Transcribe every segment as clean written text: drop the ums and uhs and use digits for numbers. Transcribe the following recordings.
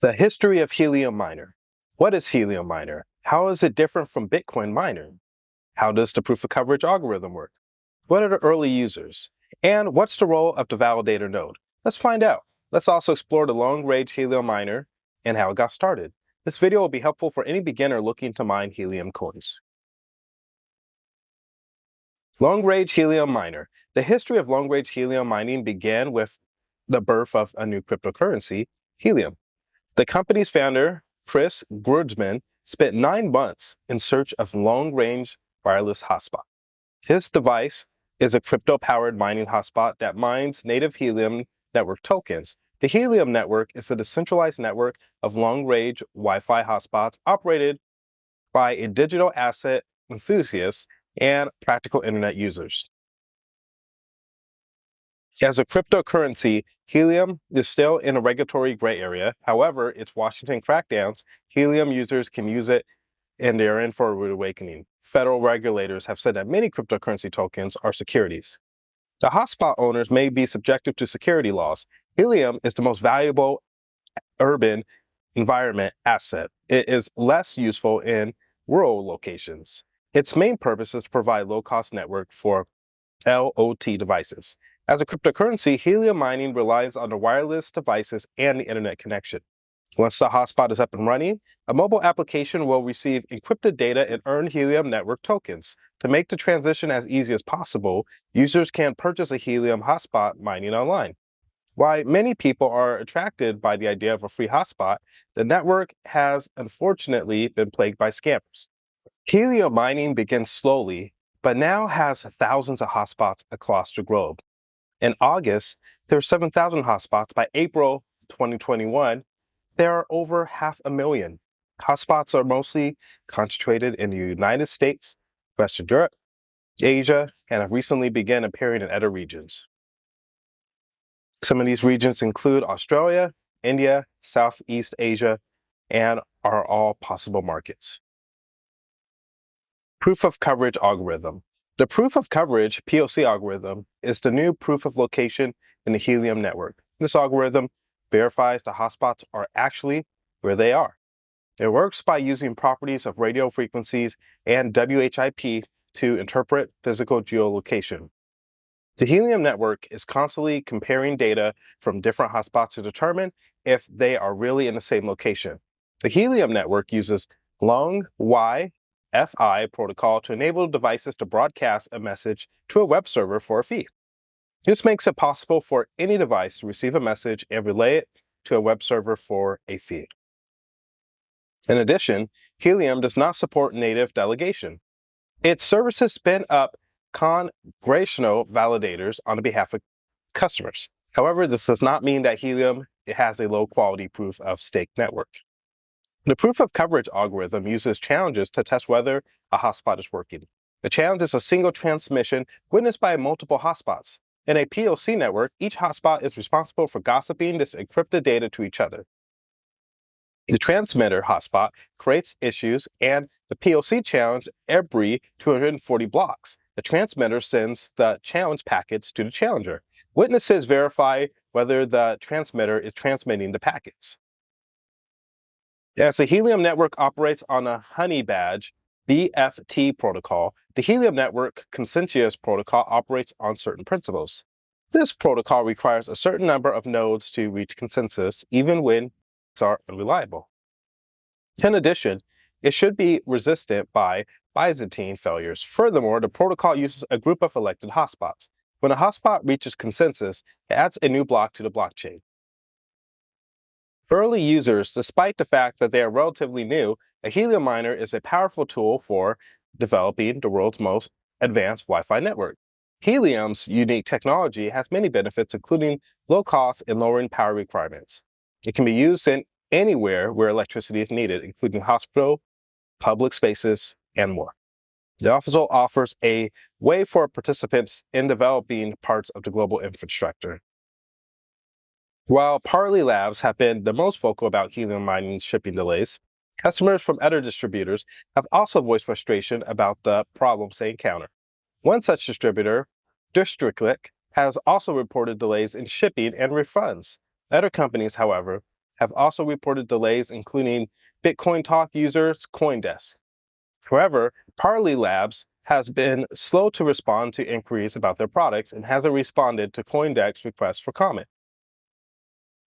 The history of Helium Miner. What is Helium Miner? How is it different from Bitcoin mining? How does the proof of coverage algorithm work? What are the early users? And what's the role of the validator node? Let's find out. Let's also explore the long-range Helium Miner and how it got started. This video will be helpful for any beginner looking to mine Helium coins. Long-range Helium Miner. The history of long-range Helium mining began with the birth of a new cryptocurrency, Helium. The company's founder, Chris Grudzman, spent 9 months in search of long-range wireless hotspot. His device is a crypto-powered mining hotspot that mines native Helium network tokens. The Helium network is a decentralized network of long-range Wi-Fi hotspots operated by a digital asset enthusiasts and practical internet users. As a cryptocurrency, Helium is still in a regulatory gray area. However, its Washington crackdowns, Helium users can use it and they're in for a rude awakening. Federal regulators have said that many cryptocurrency tokens are securities. The hotspot owners may be subjected to security laws. Helium is the most valuable urban environment asset. It is less useful in rural locations. Its main purpose is to provide low-cost network for LOT devices. As a cryptocurrency, Helium mining relies on the wireless devices and the internet connection. Once the hotspot is up and running, a mobile application will receive encrypted data and earn Helium network tokens. To make the transition as easy as possible, users can purchase a Helium hotspot mining online. While many people are attracted by the idea of a free hotspot, the network has unfortunately been plagued by scammers. Helium mining begins slowly, but now has thousands of hotspots across the globe. In August, there were 7,000 hotspots. By April 2021, there are over 500,000. Hotspots are mostly concentrated in the United States, Western Europe, Asia, and have recently begun appearing in other regions. Some of these regions include Australia, India, Southeast Asia, and are all possible markets. Proof of coverage algorithm. The proof of coverage POC algorithm is the new proof of location in the Helium network. This algorithm verifies the hotspots are actually where they are. It works by using properties of radio frequencies and WHIP to interpret physical geolocation. The Helium network is constantly comparing data from different hotspots to determine if they are really in the same location. The Helium network uses long Wi-Fi protocol to enable devices to broadcast a message to a web server for a fee. This makes it possible for any device to receive a message and relay it to a web server for a fee. In addition, Helium does not support native delegation. Its services spin up congressional validators on behalf of customers. However, this does not mean that Helium has a low-quality proof of stake network. The proof of coverage algorithm uses challenges to test whether a hotspot is working. The challenge is a single transmission witnessed by multiple hotspots. In a POC network, each hotspot is responsible for gossiping this encrypted data to each other. The transmitter hotspot creates issues and the POC challenge every 240 blocks. The transmitter sends the challenge packets to the challenger. Witnesses verify whether the transmitter is transmitting the packets. As the Helium network operates on a honey badge BFT protocol, the Helium network consensus protocol operates on certain principles. This protocol requires a certain number of nodes to reach consensus, even when are unreliable. In addition, it should be resistant by Byzantine failures. Furthermore, the protocol uses a group of elected hotspots. When a hotspot reaches consensus, it adds a new block to the blockchain. For early users, despite the fact that they are relatively new, a Helium miner is a powerful tool for developing the world's most advanced Wi-Fi network. Helium's unique technology has many benefits, including low cost and lowering power requirements. It can be used in anywhere where electricity is needed, including hospital, public spaces, and more. It also offers a way for participants in developing parts of the global infrastructure. While Parley Labs have been the most vocal about Helium mining shipping delays, customers from other distributors have also voiced frustration about the problems they encounter. One such distributor, Districtlick, has also reported delays in shipping and refunds. Other companies, however, have also reported delays, including Bitcoin Talk users CoinDesk. However, Parley Labs has been slow to respond to inquiries about their products and hasn't responded to CoinDesk's request for comment.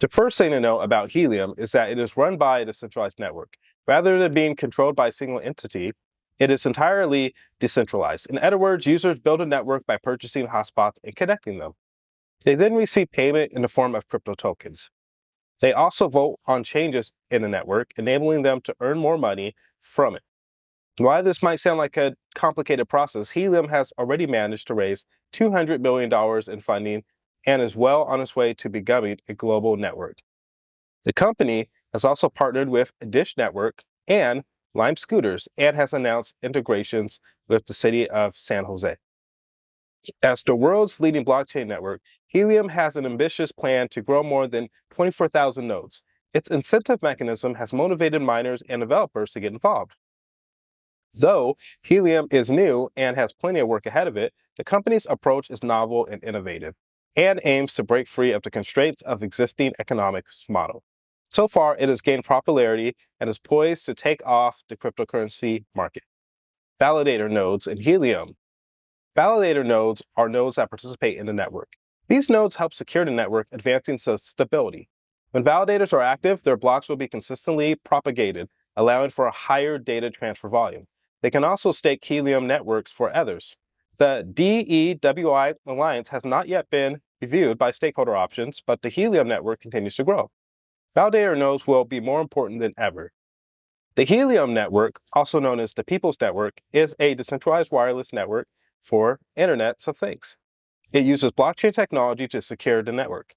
The first thing to know about Helium is that it is run by a decentralized network. Rather than being controlled by a single entity, it is entirely decentralized. In other words, users build a network by purchasing hotspots and connecting them. They then receive payment in the form of crypto tokens. They also vote on changes in the network, enabling them to earn more money from it. While this might sound like a complicated process, Helium has already managed to raise $200 million in funding and is well on its way to becoming a global network. The company has also partnered with Dish Network and Lime Scooters and has announced integrations with the city of San Jose. As the world's leading blockchain network, Helium has an ambitious plan to grow more than 24,000 nodes. Its incentive mechanism has motivated miners and developers to get involved. Though Helium is new and has plenty of work ahead of it, the company's approach is novel and innovative and aims to break free of the constraints of existing economics model. So far, it has gained popularity and is poised to take off the cryptocurrency market. Validator nodes in Helium. Validator nodes are nodes that participate in the network. These nodes help secure the network, advancing stability. When validators are active, their blocks will be consistently propagated, allowing for a higher data transfer volume. They can also stake Helium networks for others. The DEWI Alliance has not yet been reviewed by stakeholder options, but the Helium network continues to grow. Validator nodes will be more important than ever. The Helium network, also known as the People's Network, is a decentralized wireless network for Internet of Things. It uses blockchain technology to secure the network.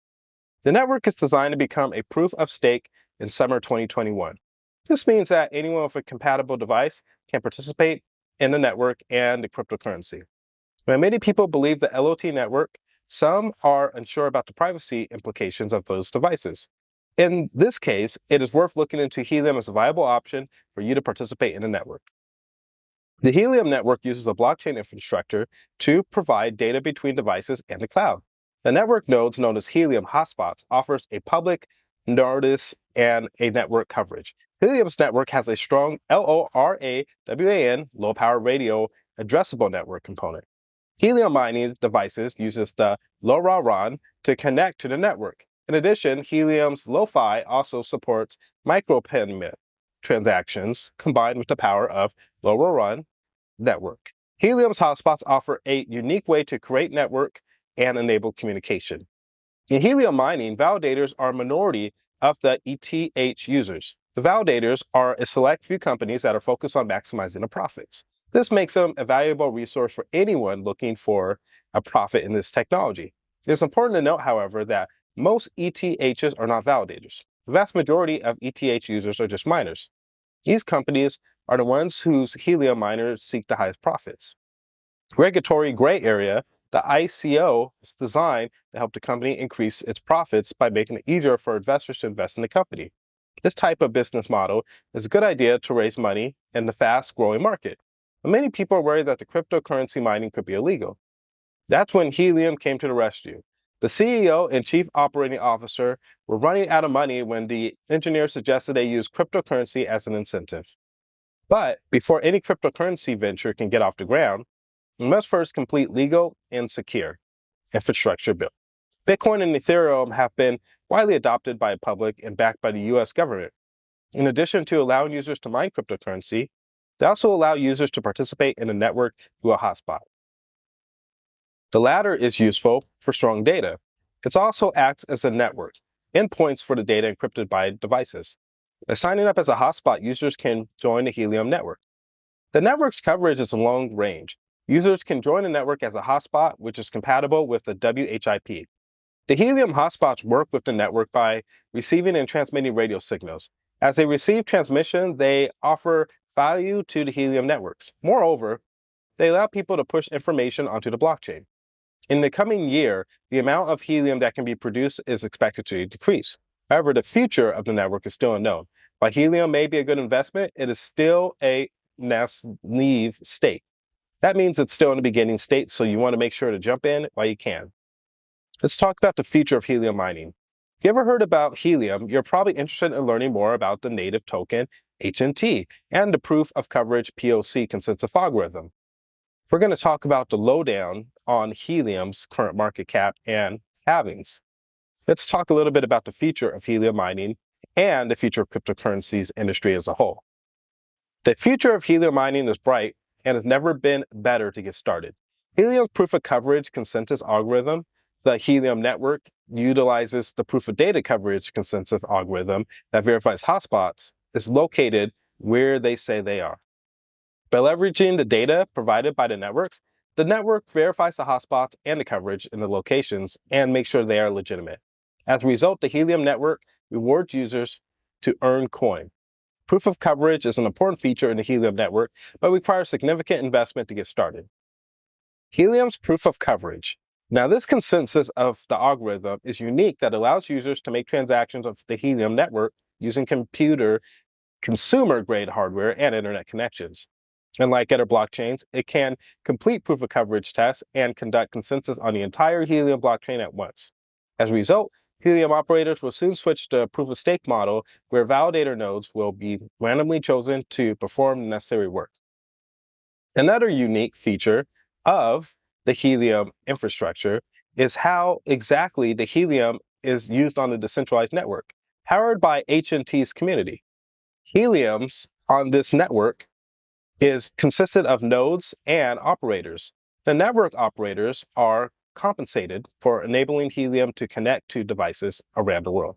The network is designed to become a proof of stake in summer 2021. This means that anyone with a compatible device can participate in the network and the cryptocurrency. When many people believe the LOT network, some are unsure about the privacy implications of those devices. In this case, it is worth looking into Helium as a viable option for you to participate in the network. The Helium network uses a blockchain infrastructure to provide data between devices and the cloud. The network nodes known as Helium hotspots offers a public notice and a network coverage. Helium's network has a strong LoRaWAN, low power radio addressable network component. Helium mining devices uses the LoRaWAN to connect to the network. In addition, Helium's Lo-Fi also supports micropayment transactions combined with the power of LoRaWAN network. Helium's hotspots offer a unique way to create network and enable communication. In Helium mining, validators are a minority of the ETH users. The validators are a select few companies that are focused on maximizing the profits. This makes them a valuable resource for anyone looking for a profit in this technology. It's important to note, however, that most ETHs are not validators. The vast majority of ETH users are just miners. These companies are the ones whose Helium miners seek the highest profits. Regulatory gray area, the ICO is designed to help the company increase its profits by making it easier for investors to invest in the company. This type of business model is a good idea to raise money in the fast-growing market. But many people are worried that the cryptocurrency mining could be illegal. That's when Helium came to the rescue. The CEO and chief operating officer were running out of money when the engineers suggested they use cryptocurrency as an incentive. But before any cryptocurrency venture can get off the ground, we must first complete legal and secure infrastructure build. Bitcoin and Ethereum have been widely adopted by the public and backed by the US government. In addition to allowing users to mine cryptocurrency, they also allow users to participate in a network through a hotspot. The latter is useful for storing data. It also acts as a network, endpoints for the data encrypted by devices. By signing up as a hotspot, users can join the Helium network. The network's coverage is long range. Users can join the network as a hotspot, which is compatible with the WHIP. The Helium hotspots work with the network by receiving and transmitting radio signals. As they receive transmission, they offer value to the Helium networks. Moreover, they allow people to push information onto the blockchain. In the coming year, the amount of helium that can be produced is expected to decrease. However, the future of the network is still unknown. While helium may be a good investment, it is still a naive state. That means it's still in the beginning state, so you want to make sure to jump in while you can. Let's talk about the future of helium mining. If you ever heard about Helium, you're probably interested in learning more about the native token HNT and the proof of coverage POC consensus algorithm. We're going to talk about the lowdown on Helium's current market cap and halvings. Let's talk a little bit about the future of helium mining and the future of cryptocurrencies industry as a whole. The future of helium mining is bright and has never been better to get started. Helium's proof of coverage consensus algorithm, the Helium network, utilizes the proof of data coverage consensus algorithm that verifies hotspots, is located where they say they are. By leveraging the data provided by the network verifies the hotspots and the coverage in the locations and makes sure they are legitimate. As a result, the Helium network rewards users to earn coin. Proof of coverage is an important feature in the Helium network, but requires significant investment to get started. Helium's proof of coverage. Now, this consensus of the algorithm is unique that allows users to make transactions of the Helium network using consumer-grade hardware and internet connections. Unlike other blockchains, it can complete proof of coverage tests and conduct consensus on the entire Helium blockchain at once. As a result, Helium operators will soon switch to a proof-of-stake model where validator nodes will be randomly chosen to perform the necessary work. Another unique feature of the Helium infrastructure is how exactly the Helium is used on the decentralized network, powered by HNT's community. Helium's on this network is consisted of nodes and operators. The network operators are compensated for enabling Helium to connect to devices around the world.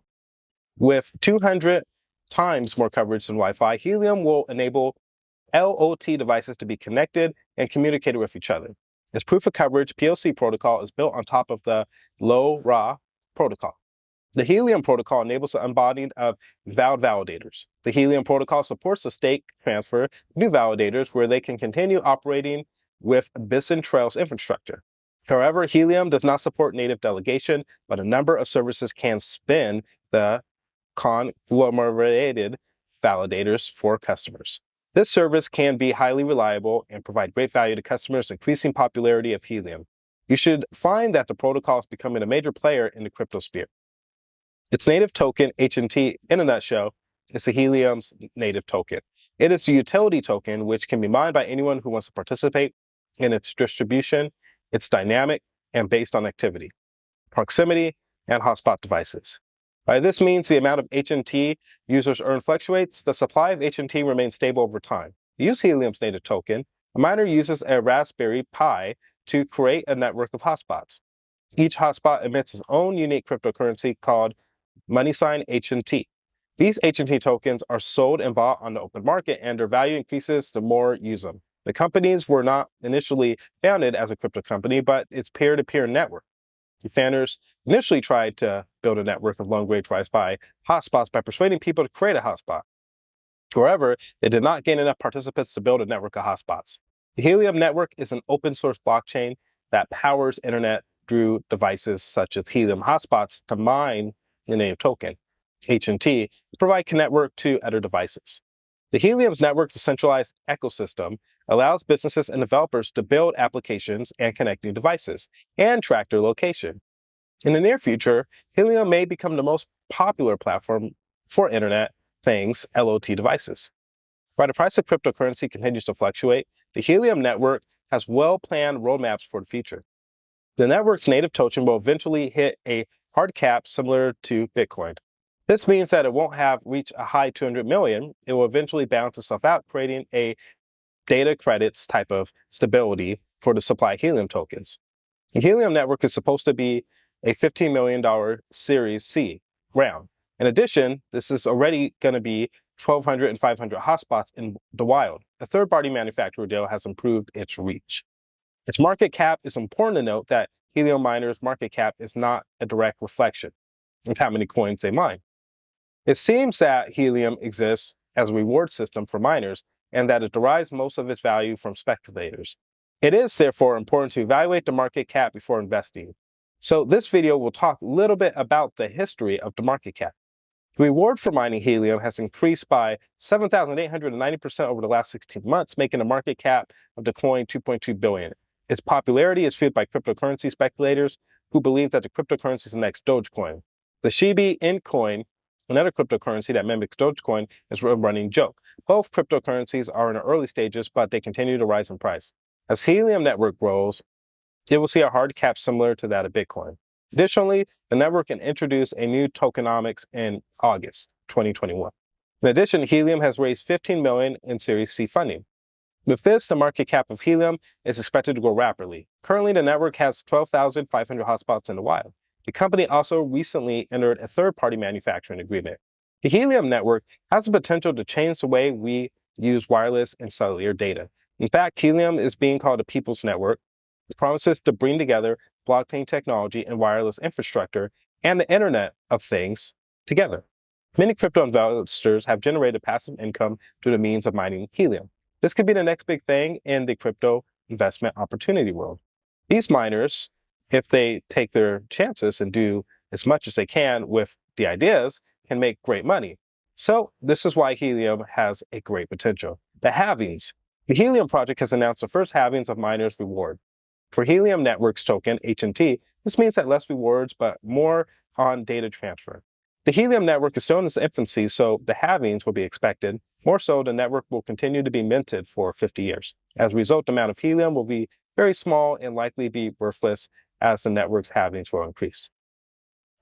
With 200 times more coverage than Wi-Fi, Helium will enable LOT devices to be connected and communicated with each other. Its proof of coverage POC protocol is built on top of the LoRa protocol. The Helium protocol enables the unbonding of valid validators. The Helium protocol supports the stake transfer of new validators where they can continue operating with Bison Trails infrastructure. However, Helium does not support native delegation, but a number of services can spin the conglomerated validators for customers. This service can be highly reliable and provide great value to customers, increasing popularity of Helium. You should find that the protocol is becoming a major player in the crypto sphere. Its native token, HNT, in a nutshell, is the Helium's native token. It is a utility token which can be mined by anyone who wants to participate in its distribution. It's dynamic and based on activity, proximity, and hotspot devices. This means the amount of HNT users earn fluctuates. The supply of HNT remains stable over time. To use Helium's native token, a miner uses a Raspberry Pi to create a network of hotspots. Each hotspot emits its own unique cryptocurrency called $HNT. These HNT tokens are sold and bought on the open market, and their value increases the more you use them. The companies were not initially founded as a crypto company, but it's peer-to-peer network. The founders initially tried to build a network of long-range Wi-Fi hotspots by persuading people to create a hotspot. However, they did not gain enough participants to build a network of hotspots. The Helium network is an open-source blockchain that powers internet through devices such as Helium hotspots to mine the native token, HNT, to provide network to other devices. The Helium's network decentralized ecosystem allows businesses and developers to build applications and connect new devices and track their location. In the near future, Helium may become the most popular platform for Internet Things LOT devices. While the price of cryptocurrency continues to fluctuate, the Helium network has well-planned roadmaps for the future. The network's native token will eventually hit a hard cap similar to Bitcoin. This means that it won't have reached a high 200 million. It will eventually balance itself out, creating a data credits type of stability for the supply of Helium tokens. The Helium network is supposed to be a $15 million Series C round. In addition, this is already going to be 1,200 and 500 hotspots in the wild. A third-party manufacturer deal has improved its reach. Its market cap is important to note that Helium miners' market cap is not a direct reflection of how many coins they mine. It seems that Helium exists as a reward system for miners and that it derives most of its value from speculators. It is therefore important to evaluate the market cap before investing. So this video will talk a little bit about the history of the market cap. The reward for mining Helium has increased by 7,890% over the last 16 months, making the market cap of the coin $2.2 billion. Its popularity is fueled by cryptocurrency speculators who believe that the cryptocurrency is the next Dogecoin. The Shiba Inu coin, another cryptocurrency that mimics Dogecoin, is a running joke. Both cryptocurrencies are in the early stages, but they continue to rise in price. As Helium Network grows, it will see a hard cap similar to that of Bitcoin. Additionally, the network can introduce a new tokenomics in August 2021. In addition, Helium has raised $15 million in Series C funding. With this, the market cap of Helium is expected to grow rapidly. Currently, the network has 12,500 hotspots in the wild. The company also recently entered a third-party manufacturing agreement. The Helium network has the potential to change the way we use wireless and cellular data. In fact, Helium is being called a people's network. It promises to bring together blockchain technology and wireless infrastructure and the Internet of Things together. Many crypto investors have generated passive income through the means of mining helium. This could be the next big thing in the crypto investment opportunity world. These miners, if they take their chances and do as much as they can with the ideas, can make great money. So this is why helium has a great potential. The halvings. The Helium project has announced the first halvings of miners' reward. For Helium Network's token, HNT, this means that less rewards, but more on data transfer. The Helium network is still in its infancy, so the halvings will be expected. More so, the network will continue to be minted for 50 years. As a result, the amount of helium will be very small and likely be worthless as the network's halvings will increase.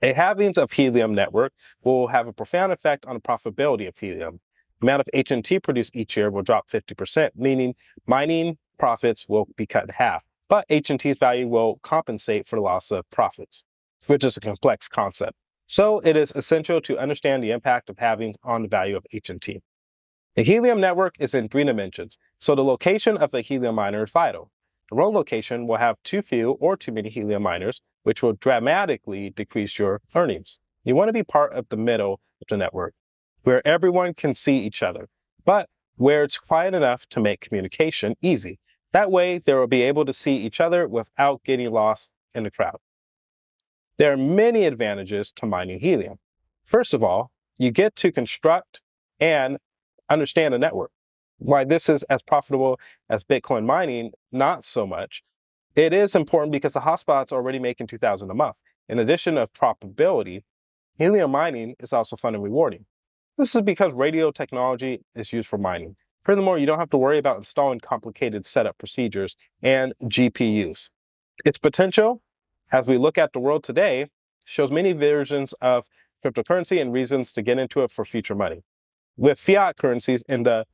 A halvings of Helium network will have a profound effect on the profitability of helium. The amount of HNT produced each year will drop 50%, meaning mining profits will be cut in half. But HNT's value will compensate for the loss of profits, which is a complex concept. So it is essential to understand the impact of halvings on the value of HNT. The Helium network is in 3 dimensions, so the location of the Helium miner is vital. The wrong location will have too few or too many Helium miners, which will dramatically decrease your earnings. You want to be part of the middle of the network, where everyone can see each other, but where it's quiet enough to make communication easy. That way, they will be able to see each other without getting lost in the crowd. There are many advantages to mining helium. First of all, you get to construct and understand a network. Why this is as profitable as Bitcoin mining, not so much. It is important because the hotspots are already making $2,000 a month. In addition to profitability, helium mining is also fun and rewarding. This is because radio technology is used for mining. Furthermore, you don't have to worry about installing complicated setup procedures and GPUs. Its potential, as we look at the world today, shows many versions of cryptocurrency and reasons to get into it for future money. With fiat currencies in the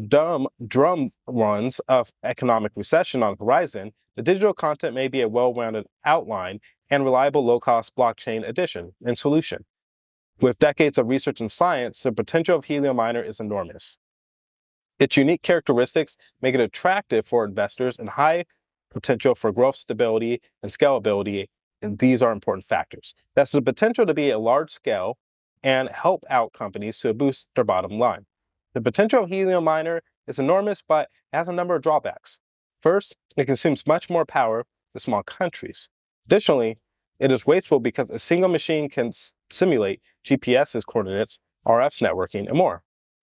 drum runs of economic recession on the horizon, the digital content may be a well-rounded outline and reliable low-cost blockchain addition and solution. With decades of research and science, the potential of Helium Miner is enormous. Its unique characteristics make it attractive for investors and high potential for growth, stability, and scalability, and these are important factors. That's the potential to be a large scale and help out companies to boost their bottom line. The potential of Helium Miner is enormous, but it has a number of drawbacks. First, it consumes much more power than small countries. Additionally, it is wasteful because a single machine can simulate GPS's coordinates, RF networking, and more.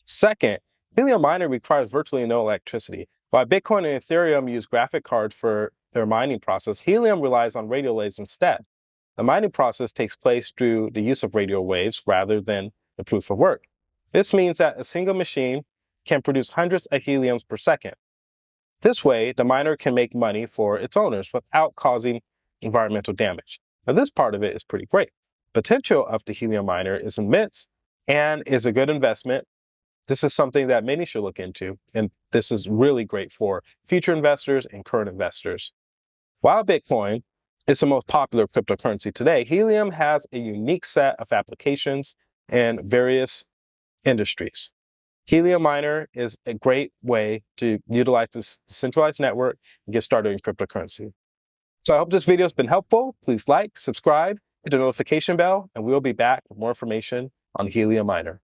Second, Helium Miner requires virtually no electricity. While Bitcoin and Ethereum use graphic cards for their mining process, Helium relies on radio waves instead. The mining process takes place through the use of radio waves rather than the proof of work. This means that a single machine can produce hundreds of heliums per second. This way, the miner can make money for its owners without causing environmental damage. Now, this part of it is pretty great. Potential of the Helium Miner is immense and is a good investment. This is something that many should look into, and this is really great for future investors and current investors. While Bitcoin is the most popular cryptocurrency today, Helium has a unique set of applications in various industries. Helium Miner is a great way to utilize this decentralized network and get started in cryptocurrency. So I hope this video has been helpful. Please like, subscribe, hit the notification bell, and we'll be back with more information on Helium Miner.